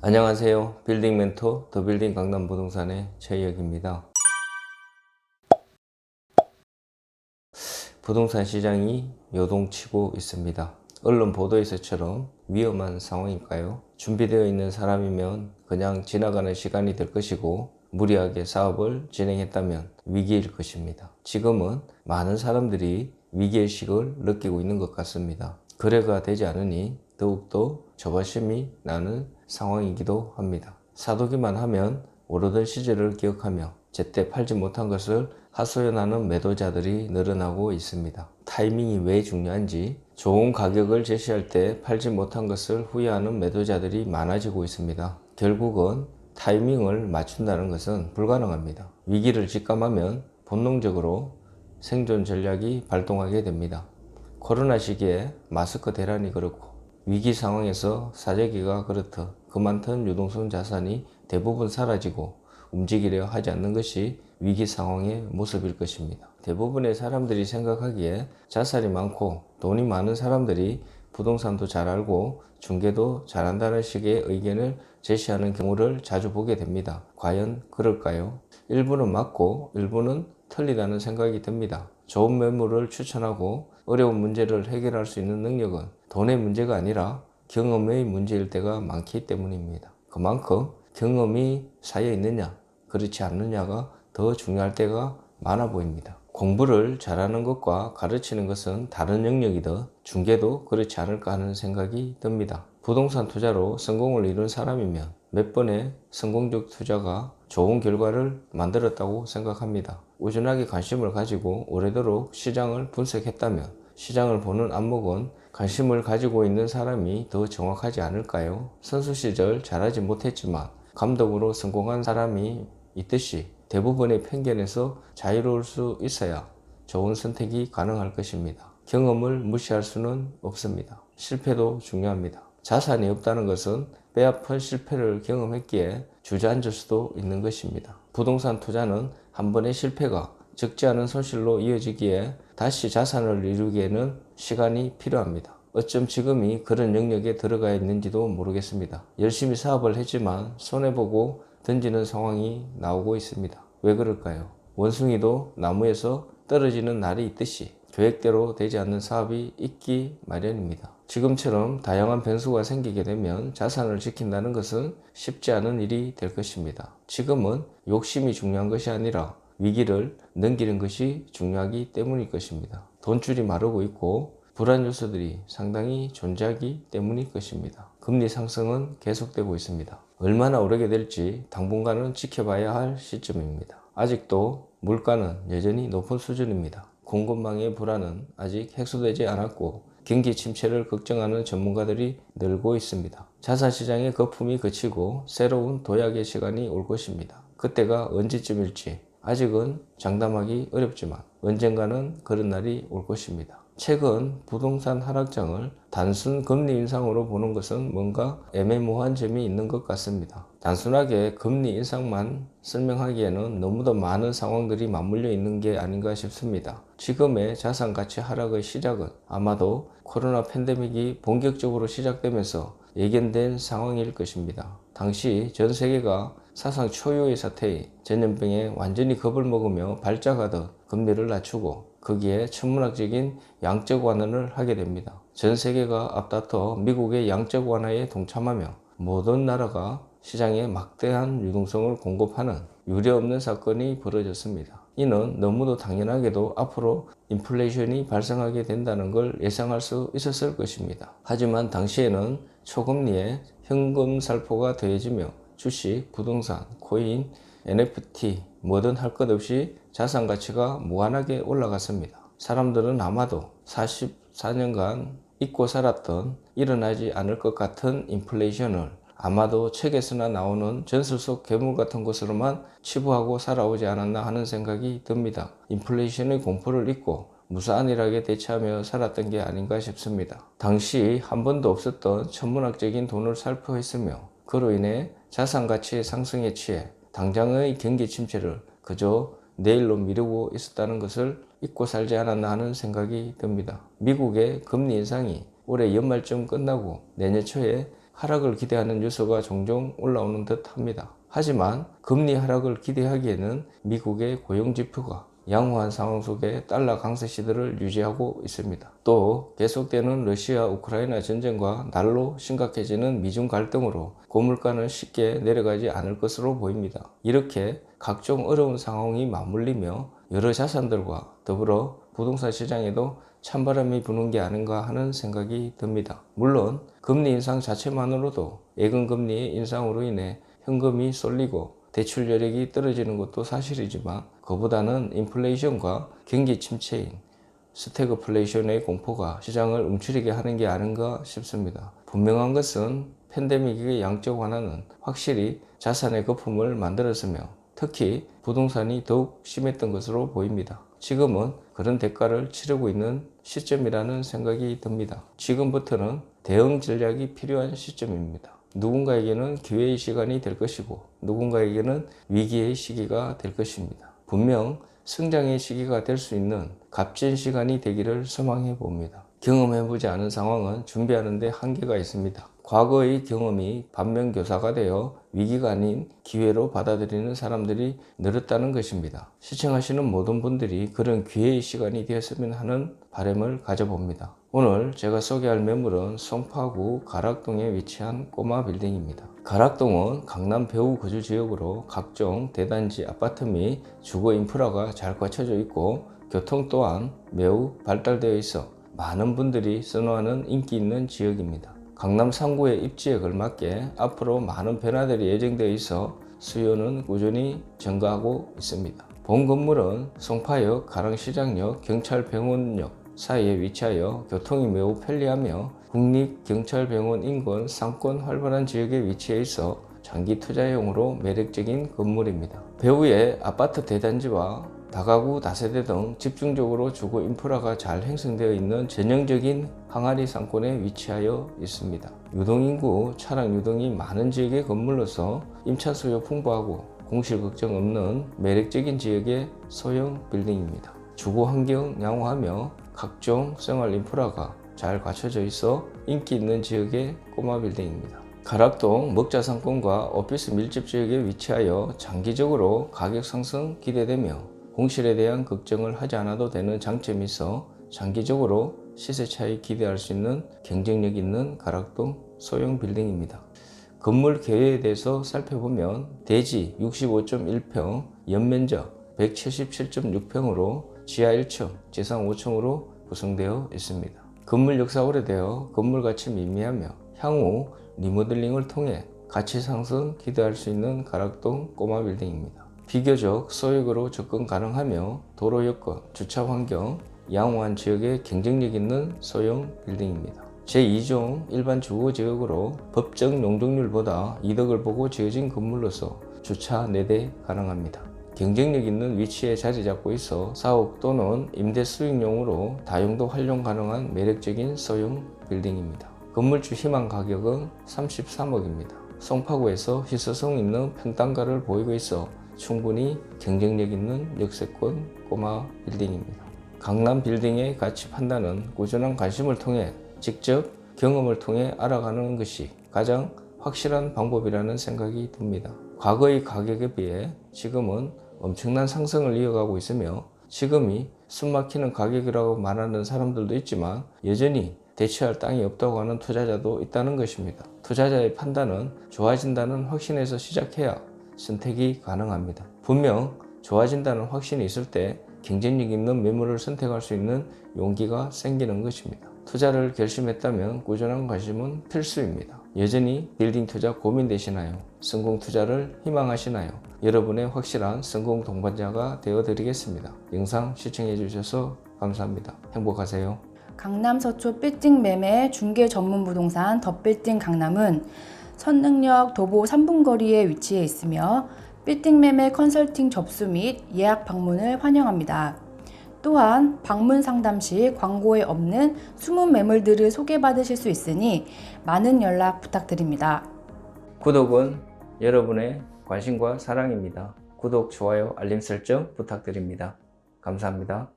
안녕하세요. 빌딩 멘토 더 빌딩 강남 부동산의 최혁입니다. 부동산 시장이 요동치고 있습니다. 언론 보도에서처럼 위험한 상황일까요? 준비되어 있는 사람이면 그냥 지나가는 시간이 될 것이고 무리하게 사업을 진행했다면 위기일 것입니다. 지금은 많은 사람들이 위기의식을 느끼고 있는 것 같습니다. 거래가 되지 않으니 더욱더 조바심이 나는 상황이기도 합니다. 사두기만 하면 오르던 시절을 기억하며 제때 팔지 못한 것을 하소연하는 매도자들이 늘어나고 있습니다. 타이밍이 왜 중요한지 좋은 가격을 제시할 때 팔지 못한 것을 후회하는 매도자들이 많아지고 있습니다. 결국은 타이밍을 맞춘다는 것은 불가능합니다. 위기를 직감하면 본능적으로 생존 전략이 발동하게 됩니다. 코로나 시기에 마스크 대란이 그렇고 위기 상황에서 사재기가 그렇듯 그 많던 유동성 자산이 대부분 사라지고 움직이려 하지 않는 것이 위기 상황의 모습일 것입니다. 대부분의 사람들이 생각하기에 자산이 많고 돈이 많은 사람들이 부동산도 잘 알고 중개도 잘한다는 식의 의견을 제시하는 경우를 자주 보게 됩니다. 과연 그럴까요? 일부는 맞고 일부는 틀리다는 생각이 듭니다. 좋은 매물을 추천하고 어려운 문제를 해결할 수 있는 능력은 돈의 문제가 아니라 경험의 문제일 때가 많기 때문입니다. 그만큼 경험이 쌓여 있느냐, 그렇지 않느냐가 더 중요할 때가 많아 보입니다. 공부를 잘하는 것과 가르치는 것은 다른 영역이듯 중개도 그렇지 않을까 하는 생각이 듭니다. 부동산 투자로 성공을 이룬 사람이면 몇 번의 성공적 투자가 좋은 결과를 만들었다고 생각합니다. 꾸준하게 관심을 가지고 오래도록 시장을 분석했다면 시장을 보는 안목은 관심을 가지고 있는 사람이 더 정확하지 않을까요? 선수 시절 잘하지 못했지만 감독으로 성공한 사람이 있듯이 대부분의 편견에서 자유로울 수 있어야 좋은 선택이 가능할 것입니다. 경험을 무시할 수는 없습니다. 실패도 중요합니다. 자산이 없다는 것은 뼈아픈 실패를 경험했기에 주저앉을 수도 있는 것입니다. 부동산 투자는 한 번의 실패가 적지 않은 손실로 이어지기에 다시 자산을 이루기에는 시간이 필요합니다. 어쩜 지금이 그런 영역에 들어가 있는지도 모르겠습니다. 열심히 사업을 했지만 손해보고 던지는 상황이 나오고 있습니다. 왜 그럴까요? 원숭이도 나무에서 떨어지는 날이 있듯이 계획대로 되지 않는 사업이 있기 마련입니다. 지금처럼 다양한 변수가 생기게 되면 자산을 지킨다는 것은 쉽지 않은 일이 될 것입니다. 지금은 욕심이 중요한 것이 아니라 위기를 넘기는 것이 중요하기 때문일 것입니다. 돈줄이 마르고 있고 불안 요소들이 상당히 존재하기 때문일 것입니다. 금리 상승은 계속되고 있습니다. 얼마나 오르게 될지 당분간은 지켜봐야 할 시점입니다. 아직도 물가는 여전히 높은 수준입니다. 공급망의 불안은 아직 해소되지 않았고 경기 침체를 걱정하는 전문가들이 늘고 있습니다. 자산시장의 거품이 그치고 새로운 도약의 시간이 올 것입니다. 그때가 언제쯤일지 아직은 장담하기 어렵지만 언젠가는 그런 날이 올 것입니다. 최근 부동산 하락장을 단순 금리 인상으로 보는 것은 뭔가 애매모호한 점이 있는 것 같습니다. 단순하게 금리 인상만 설명하기에는 너무도 많은 상황들이 맞물려 있는 게 아닌가 싶습니다. 지금의 자산 가치 하락의 시작은 아마도 코로나 팬데믹이 본격적으로 시작되면서 예견된 상황일 것입니다. 당시 전 세계가 사상 초유의 사태인 전염병에 완전히 겁을 먹으며 발작하듯 금리를 낮추고 거기에 천문학적인 양적 완화를 하게 됩니다. 전 세계가 앞다퉈 미국의 양적 완화에 동참하며 모든 나라가 시장에 막대한 유동성을 공급하는 유례없는 사건이 벌어졌습니다. 이는 너무도 당연하게도 앞으로 인플레이션이 발생하게 된다는 걸 예상할 수 있었을 것입니다. 하지만 당시에는 초금리에 현금 살포가 더해지며 주식, 부동산, 코인, NFT 뭐든 할 것 없이 자산 가치가 무한하게 올라갔습니다. 사람들은 아마도 44년간 잊고 살았던 일어나지 않을 것 같은 인플레이션을 아마도 책에서나 나오는 전설 속 괴물 같은 것으로만 치부하고 살아오지 않았나 하는 생각이 듭니다. 인플레이션의 공포를 잊고 무사안일하게 대처하며 살았던 게 아닌가 싶습니다. 당시 한 번도 없었던 천문학적인 돈을 살포했으며 그로 인해 자산 가치의 상승에 취해 당장의 경기 침체를 그저 내일로 미루고 있었다는 것을 잊고 살지 않았나 하는 생각이 듭니다. 미국의 금리 인상이 올해 연말쯤 끝나고 내년 초에 하락을 기대하는 뉴스가 종종 올라오는 듯 합니다. 하지만 금리 하락을 기대하기에는 미국의 고용지표가 양호한 상황 속에 달러 강세 시대를 유지하고 있습니다. 또 계속되는 러시아 우크라이나 전쟁과 날로 심각해지는 미중 갈등으로 고물가는 쉽게 내려가지 않을 것으로 보입니다. 이렇게 각종 어려운 상황이 맞물리며 여러 자산들과 더불어 부동산 시장에도 찬바람이 부는 게 아닌가 하는 생각이 듭니다. 물론 금리 인상 자체만으로도 예금금리의 인상으로 인해 현금이 쏠리고 대출 여력이 떨어지는 것도 사실이지만 그보다는 인플레이션과 경기 침체인 스태그플레이션의 공포가 시장을 움츠리게 하는 게 아닌가 싶습니다. 분명한 것은 팬데믹의 양적 완화는 확실히 자산의 거품을 만들었으며 특히 부동산이 더욱 심했던 것으로 보입니다. 지금은 그런 대가를 치르고 있는 시점이라는 생각이 듭니다. 지금부터는 대응 전략이 필요한 시점입니다. 누군가에게는 기회의 시간이 될 것이고 누군가에게는 위기의 시기가 될 것입니다. 분명 성장의 시기가 될 수 있는 값진 시간이 되기를 소망해 봅니다. 경험해보지 않은 상황은 준비하는 데 한계가 있습니다. 과거의 경험이 반면교사가 되어 위기가 아닌 기회로 받아들이는 사람들이 늘었다는 것입니다. 시청하시는 모든 분들이 그런 기회의 시간이 되었으면 하는 바람을 가져봅니다. 오늘 제가 소개할 매물은 송파구 가락동에 위치한 꼬마 빌딩입니다. 가락동은 강남 배후 거주 지역으로 각종 대단지 아파트 및 주거 인프라가 잘 갖춰져 있고 교통 또한 매우 발달되어 있어 많은 분들이 선호하는 인기 있는 지역입니다. 강남 3구의 입지에 걸맞게 앞으로 많은 변화들이 예정되어 있어 수요는 꾸준히 증가하고 있습니다. 본 건물은 송파역, 가랑시장역, 경찰병원역 사이에 위치하여 교통이 매우 편리하며 국립경찰병원 인근 상권 활발한 지역에 위치해 있어 장기 투자용으로 매력적인 건물입니다. 배후에 아파트 대단지와 다가구 다세대 등 집중적으로 주거 인프라가 잘 형성되어 있는 전형적인 항아리 상권에 위치하여 있습니다. 유동인구, 차량 유동이 많은 지역의 건물로서 임차 수요 풍부하고 공실 걱정 없는 매력적인 지역의 소형 빌딩입니다. 주거 환경 양호하며 각종 생활 인프라가 잘 갖춰져 있어 인기 있는 지역의 꼬마 빌딩입니다. 가락동 먹자상권과 오피스 밀집 지역에 위치하여 장기적으로 가격 상승 기대되며 공실에 대한 걱정을 하지 않아도 되는 장점이 있어 장기적으로 시세 차익 기대할 수 있는 경쟁력 있는 가락동 소형 빌딩입니다. 건물 계획에 대해서 살펴보면 대지 65.1평, 연면적 177.6평으로 지하 1층, 지상 5층으로 구성되어 있습니다. 건물 역사 오래되어 건물 가치 미미하며 향후 리모델링을 통해 가치 상승 기대할 수 있는 가락동 꼬마 빌딩입니다. 비교적 소액으로 접근 가능하며 도로 여건, 주차 환경, 양호한 지역에 경쟁력 있는 소형 빌딩입니다. 제2종 일반 주거 지역으로 법정 용적률보다 이득을 보고 지어진 건물로서 주차 4대 가능합니다. 경쟁력 있는 위치에 자리 잡고 있어 사업 또는 임대 수익용으로 다용도 활용 가능한 매력적인 소형 빌딩입니다. 건물주 희망 가격은 33억입니다. 송파구에서 희소성 있는 평당가를 보이고 있어 충분히 경쟁력 있는 역세권 꼬마 빌딩입니다. 강남 빌딩의 가치 판단은 꾸준한 관심을 통해 직접 경험을 통해 알아가는 것이 가장 확실한 방법이라는 생각이 듭니다. 과거의 가격에 비해 지금은 엄청난 상승을 이어가고 있으며 지금이 숨막히는 가격이라고 말하는 사람들도 있지만 여전히 대체할 땅이 없다고 하는 투자자도 있다는 것입니다. 투자자의 판단은 좋아진다는 확신에서 시작해야 선택이 가능합니다. 분명 좋아진다는 확신이 있을 때 경쟁력 있는 매물을 선택할 수 있는 용기가 생기는 것입니다. 투자를 결심했다면 꾸준한 관심은 필수입니다. 여전히 빌딩 투자 고민되시나요? 성공 투자를 희망하시나요? 여러분의 확실한 성공 동반자가 되어드리겠습니다. 영상 시청해 주셔서 감사합니다. 행복하세요. 강남 서초 빌딩 매매 중개 전문 부동산 더 빌딩 강남은 선릉역 도보 3분 거리에 위치해 있으며 빌딩 매매 컨설팅 접수 및 예약 방문을 환영합니다. 또한 방문 상담 시 광고에 없는 숨은 매물들을 소개받으실 수 있으니 많은 연락 부탁드립니다. 구독은 여러분의 관심과 사랑입니다. 구독, 좋아요, 알림 설정 부탁드립니다. 감사합니다.